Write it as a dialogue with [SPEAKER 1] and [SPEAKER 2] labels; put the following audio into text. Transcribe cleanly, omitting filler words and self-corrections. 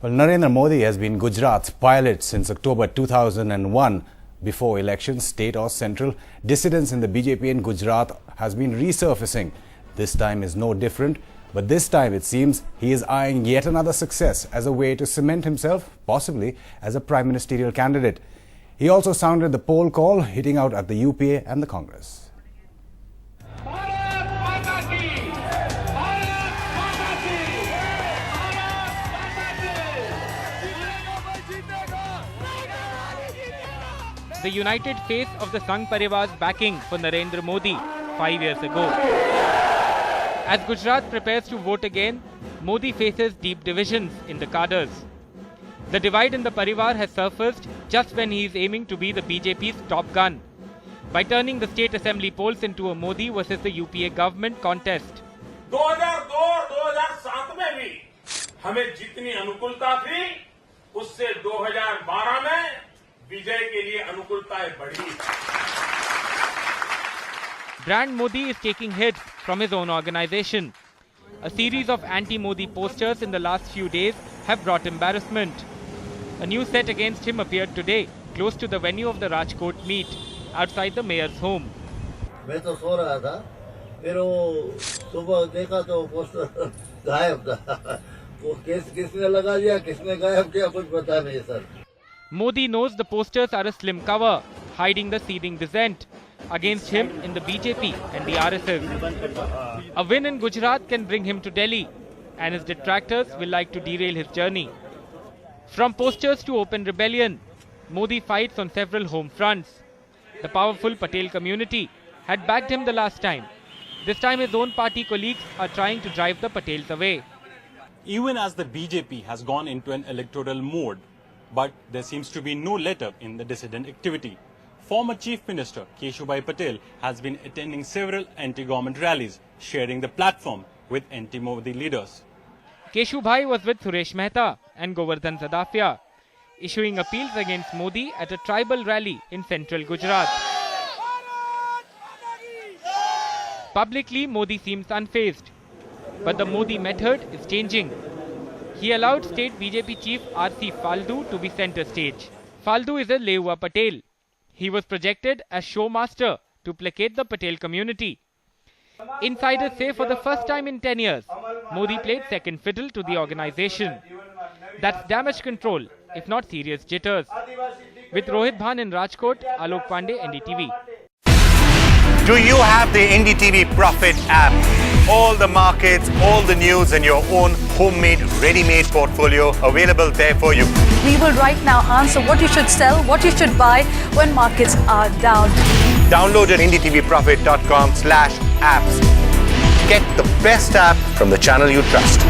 [SPEAKER 1] Well, Narendra Modi has been Gujarat's pilot since October 2001. Before elections, state or central, dissidents in the BJP in Gujarat has been resurfacing. This time is no different, but this time it seems he is eyeing yet another success as a way to cement himself, possibly as a prime ministerial candidate. He also sounded the poll call, hitting out at the UPA and the Congress.
[SPEAKER 2] The united face of the Sangh Parivar's backing for Narendra Modi 5 years ago. As Gujarat prepares to vote again, Modi faces deep divisions in the cadres. The divide in the Parivar has surfaced just when he is aiming to be the BJP's top gun, by turning the state assembly polls into a Modi versus the UPA government contest.
[SPEAKER 3] 2002-2007 में भी हमें जितनी अनुकूलता थी, उससे 2012 में विजय के लिए अनुकूलताएं बढ़ी।
[SPEAKER 2] Brand Modi is taking hits from his own organization. A series of anti-Modi posters in the last few days have brought embarrassment. A new set against him appeared today, close to the venue of the Rajkot meet, outside the mayor's home.
[SPEAKER 4] मैं तो सो रहा था, फिर वो सुबह देखा तो poster गायब था। वो किसने लगा दिया, किसने गायब किया, कुछ पता नहीं sir.
[SPEAKER 2] Modi knows the posters are a slim cover, hiding the seething dissent against him in the BJP and the RSS. A win in Gujarat can bring him to Delhi, and his detractors will like to derail his journey. From posters to open rebellion, Modi fights on several home fronts. The powerful Patel community had backed him the last time. This time his own party colleagues are trying to drive the Patels away.
[SPEAKER 5] Even as the BJP has gone into an electoral mode, but there seems to be no letup in the dissident activity. Former Chief Minister Keshubhai Patel has been attending several anti-government rallies, sharing the platform with anti-Modi leaders.
[SPEAKER 2] Keshubhai was with Suresh Mehta and Govardhan Zadafia, issuing appeals against Modi at a tribal rally in central Gujarat. Publicly, Modi seems unfazed, but the Modi method is changing. He allowed state BJP chief R.C. Faldu to be center stage. Faldu is a Leua Patel. He was projected as showmaster to placate the Patel community. Insiders say for the first time in 10 years, Modi played second fiddle to the organization. That's damage control, if not serious jitters. With Rohit Bhan in Rajkot, Alok Pandey, NDTV.
[SPEAKER 6] Do you have the NDTV Profit app? All the markets, all the news and your own homemade, ready-made portfolio available there for you.
[SPEAKER 7] We will right now answer what you should sell, what you should buy when markets are down.
[SPEAKER 6] Download at ndtvprofit.com/apps. Get the best app from the channel you trust.